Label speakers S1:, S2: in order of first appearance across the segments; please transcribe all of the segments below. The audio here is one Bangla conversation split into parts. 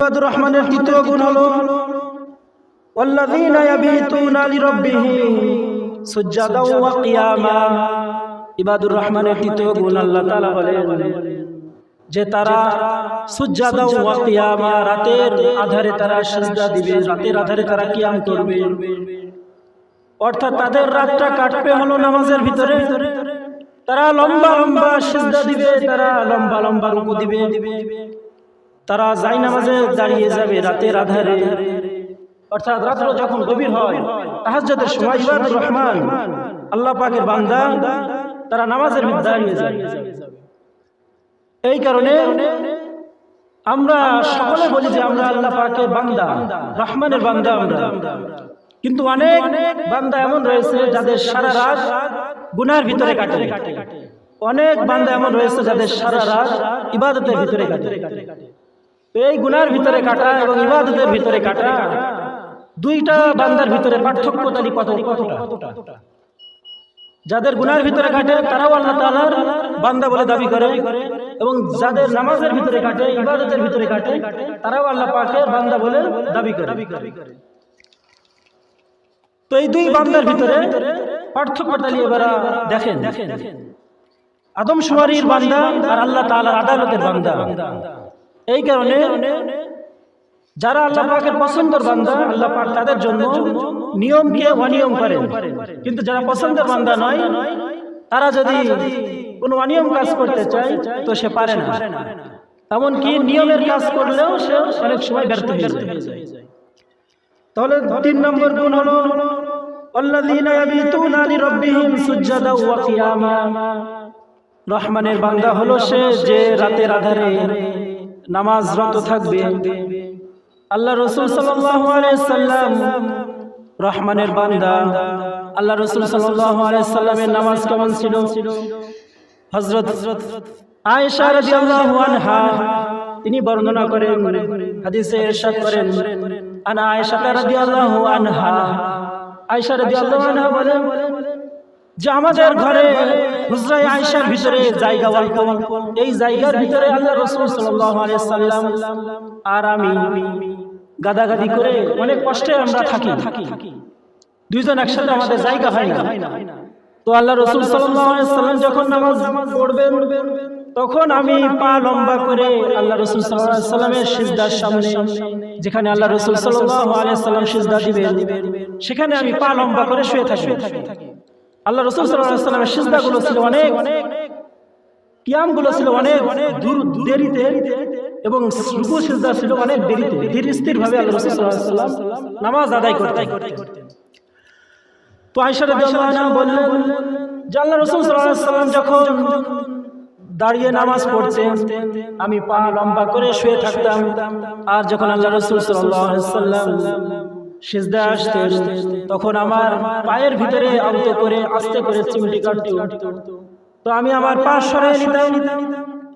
S1: ইবাদুর রহমানের তৃতীয় গুণ হলো ওয়াল্লাযীনা ইয়াবিতুনা লিরাব্বিহিম সুজদাও ওয়া কিয়ামা। ইবাদুর রহমানের তৃতীয় গুণ আল্লাহ তাআলা বলেন যে তারা সুজদাও ওয়া কিয়ামা, রাতের আধারে তারা সিজদা দিবে, রাতের আধারে তারা কিয়াম করবে। অর্থাৎ তাদের রাতটা কাটবে হলো নামাজের ভিতরে। তারা লম্বা লম্বা সিজদা দিবে, তারা লম্বা লম্বা রুকু দিবে, তারা যাই নামাজে দাঁড়িয়ে যাবে রাতের আধারে। অর্থাৎ রাত্র যখন গভীর হয়, তাহাজ্জুদের সময় ইবাদুর রহমান আল্লাহ পাকের বান্দা তারা নামাজের মধ্যে দাঁড়িয়ে যাবে। এই কারণে আমরা সকলে বলি যে আমরা আল্লাহ পাকের বান্দা, রহমানের বান্দা আমরা। কিন্তু অনেক বান্দা এমন রয়েছে যাদের সারা রাত গুনার ভিতরে কাটে, অনেক বান্দা এমন রয়েছে যাদের সারা রাত ইবাদতের ভিতরে কাটে। এই গুনার ভিতরে কাটা এবং ইবাদতের ভিতরে কাটা, দুইটা বান্দার ভিতরে পার্থক্য তালি কতটা। যাদের গুনার ভিতরে কাটে তারাও আল্লাহ তাআলার বান্দা বলে দাবি করে, এবং যাদের নামাজের ভিতরে কাটে, ইবাদতের ভিতরে কাটে, তারাও আল্লাহ পাকের বান্দা বলে দাবি করে। তো এই দুই বান্দার ভিতরে পার্থক্য তালি এবার দেখেন। আদমশুমারির বান্দা আর আল্লাহ তাআলার আদালতের বান্দা। এই কারণে যারা আল্লাহ পাকের পছন্দের বান্দা, আল্লাহ পাক তাদের জন্য নিয়মকে অনিয়ম করেন। কিন্তু যারা পছন্দের বান্দা নয়, তারা যদি কোনো অনিয়ম কাজ করতে চায় তো সে পারে না। এমনকি নিয়মের কাজ করলেও সে অনেক সময় ব্যর্থ হয়ে যায়। তাহলে ৩ নম্বর গুণ হলো আল্লাযীনা ইয়াবিতুনা লিরাব্বিহিম সুজদাও ওয়া কিয়ামা। রহমানের বান্দা হলো সে যে রাতের আধারে নামাজরত থাকবে। আল্লাহ রাসূল সাল্লাল্লাহু আলাইহি সাল্লাম রহমানের বান্দা। আল্লাহ রাসূল সাল্লাল্লাহু আলাইহি সাল্লামের নামাজ কেমন ছিল? হযরত আয়েশা রাদিয়াল্লাহু আনহা তিনি বর্ণনা করেন, হাদিসে ইরশাদ করেন, আনা আয়েশা রাদিয়াল্লাহু আনহা, আয়েশা রাদিয়াল্লাহু আনহা বলেন যে আমাদের ঘরে হুজরায়ে আয়েশার ভিতরে জায়গা অল্প। এই জায়গার ভিতরে আল্লাহ রাসূল সাল্লাল্লাহু আলাইহি সাল্লাম আর আমি গাদাগাদি করে অনেক কষ্টে আমরা থাকি। দুইজন একসাথে আমাদের জায়গা হয় না। তো আল্লাহ রাসূল সাল্লাল্লাহু আলাইহি সাল্লাম যখন নামাজ পড়বেন, তখন আমি পা লম্বা করে আল্লাহ রাসূল সাল্লাল্লাহু আলাইহি সাল্লামের সিজদার সামনে, যেখানে আল্লাহ রাসূল সাল্লাল্লাহু আলাইহি সাল্লাম সিজদা দিবেন, সেখানে আমি পা লম্বা করে শুয়ে থাকি। আল্লাহ রাসূল সাল্লাল্লাহু আলাইহি সাল্লামের সিজদাগুলো ছিল অনেক, কিয়ামগুলো ছিল অনেক দেরিতে, এবং রুকু সিজদা ছিল অনেক দেরিতে, ধীর স্থির ভাবে আল্লাহ রাসূল সাল্লাল্লাহু আলাইহি সাল্লাম নামাজ আদায় করতেন। তো আয়েশা রাদিয়াল্লাহু আনহা বললেন যে আল্লাহ রাসূল সাল্লাল্লাহু আলাইহি সাল্লাম যখন দাঁড়িয়ে নামাজ পড়তেন, আমি পা লম্বা করে শুয়ে থাকতাম। আর যখন আল্লাহ রাসূল সাল্লাল্লাহু আলাইহি সাল্লাম সিজদা আসতেন, তখন আমার পায়ের ভিতরে আলতো করে আস্তে করে চিমটি কাটতে উঠত। তো আমি আমার পা সরিয়ে নিতাম,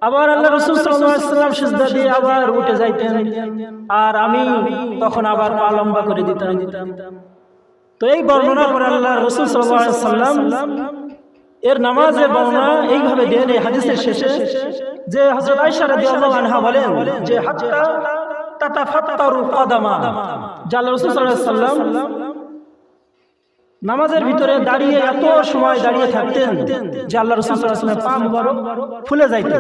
S1: আবার আল্লাহ রাসূল সাল্লাল্লাহু আলাইহি সাল্লাম সিজদা দিয়ে আবার উঠে যাইতেন, আর আমি তখন আবার পা লম্বা করে দিতাম। তো এই বর্ণনা করে আল্লাহ রাসূল সাল্লাল্লাহু আলাইহি সাল্লাম এর নামাজের বর্ণনা এইভাবে দেন এই হাদিসের শেষে, যে হযরত আয়েশা রাদিয়াল্লাহু আনহা বলেন যে হাত্তা তাতাফাত্তারু কদামা, যে আল্লাহ রাসূল সাল্লাল্লাহু আলাইহি সাল্লাম নামাজের ভিতরে দাঁড়িয়ে এত সময় দাঁড়িয়ে থাকতেন যে আল্লাহ রাসূল সাল্লাল্লাহু আলাইহি সাল্লামের পা মুবারক ফুলে যাইত।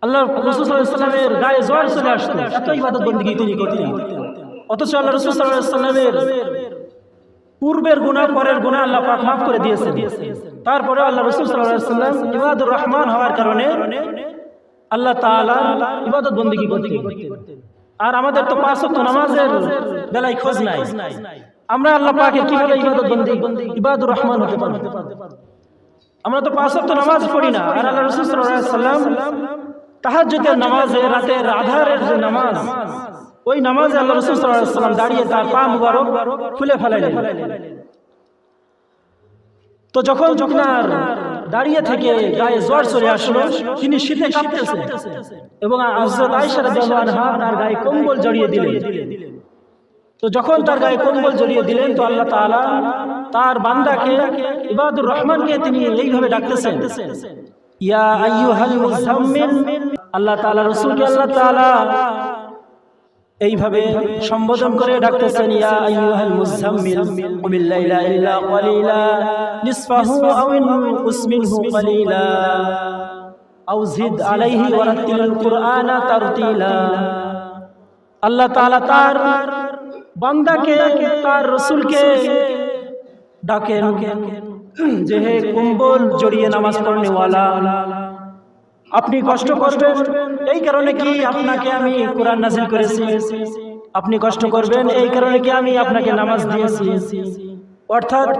S1: আল্লাহ রাসূল সাল্লাল্লাহু আলাইহি সাল্লামের গায়ে জ্বর চলে আসতো, এত ইবাদত বندگی তিনি করতেন। অথচ আল্লাহ রাসূল সাল্লাল্লাহু আলাইহি সাল্লামের পূর্বের গুনাহ পরের গুনাহ আল্লাহ পাক মাফ করে দিয়েছেন। তারপরে আল্লাহ রাসূল সাল্লাল্লাহু আলাইহি সাল্লাম ইবাদুর রহমান হওয়ার কারণে আল্লাহ তাআলা ইবাদত বندگی করতেন। আর আমাদের তো ৫ ওয়াক্ত নামাজের বেলায় খোঁজ নাই। আমরা আল্লাহ পাকের কিভাবে ইবাদত বندگی ইবাদুর রহমান হতে পারব? আমরা তো ৫ ওয়াক্ত নামাজ পড়ি না। আর আল্লাহ রাসূল সাল্লাল্লাহু আলাইহি সাল্লাম তাহাজ্জুদের নামাজে, রাতের আধারের যে নামাজ, ওই নামাজে আল্লাহ রাসূল সাল্লাল্লাহু আলাইহি সাল্লাম দাঁড়িয়ে তার পা মুবারক খুলে ফেলাইলেন। তো যখন আর দাঁড়িয়ে থেকে গায়ে জ্বর চলে আসলো, তিনি শীতে কাঁপতেছেন, এবং হযরত আয়েশা রাদিয়াল্লাহু আনহা তার গায়ে কম্বল জড়িয়ে দিলেন। তো যখন তার গায়ে কম্বল জড়িয়ে দিলেন, তো আল্লাহ তাআলা তার বান্দাকে, ইবাদুর রহমানকে তিনি এইভাবে ডাকতেছেন, ইয়া আইয়ুহাল মুযাম্মিল। আল্লাহ তাআলা রাসূলকে আল্লাহ তাআলা এইভাবে সম্বোধন করে ডাকতেছেন, ইয়া আইয়ুহাল মুযাম্মিল কুমিল লাইলা ইল্লা ক্বালিলা নিসফাহু আও ইনকুস মিনহু ক্বালিলা আও জিদ আলাইহি ওয়ারাত্তিলিল কুরআনা তারতিলা। আল্লাহ তাআলা তার বান্দাকে, তার রাসূলকে ডাকেন যে হে কম্বল জড়িয়ে নামাজ পড়নে ওয়ালা, আপনি কষ্ট করবেন এই কারণে কি আপনাকে আমি কোরআন নাযিল করেছি, আপনি কষ্ট করবেন এই কারণে কি আমি আপনাকে নামাজ দিয়েছি। অর্থাৎ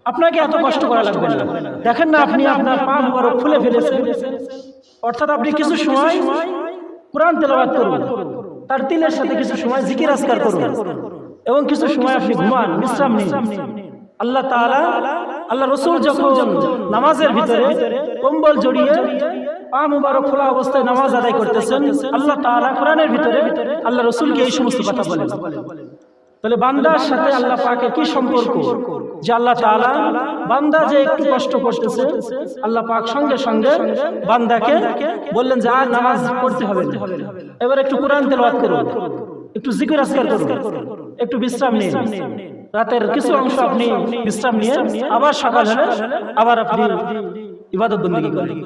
S1: আপনাকে এত কষ্ট করা লাগবে না। দেখেন না আপনি আপনার পা মুবারক খুলে ফেলেছেন, অর্থাৎ আপনি কিছু সময় কোরআন তেলাওয়াত করুন, তার তিলের সাথে কিছু সময় জিকির আজকার করুন এবং কিছু সময় আপনি ঘুমান, বিশ্রাম নিন। আল্লাহ তাআলা, আল্লাহ রাসূল যখন নামাজের ভিতরে কম্বল জড়িয়ে পা মুবারক খোলা অবস্থায় নামাজ আদায় করতেছেন, আল্লাহ তাআলা কোরআনের ভিতরে আল্লাহ রাসূলকে এই সমস্ত কথা বলেন। তাহলে বান্দার সাথে আল্লাহ পাকের কি সম্পর্ক, যে আল্লাহ তাআলা বান্দা যে একটু কষ্ট করতেছে, আল্লাহ পাক সঙ্গে সঙ্গে বান্দাকে বললেন যে আর নামাজ পড়তে হবে না, এবার একটু কোরআন তেলাওয়াত করুন, একটু জিকির আজকার করুন, একটু বিশ্রাম নিন। রাতের কিছু অংশ আপনি বিশ্রাম নিয়ে আবার সকাল হলে আবার আপনি ইবাদত বন্দেগী করেন।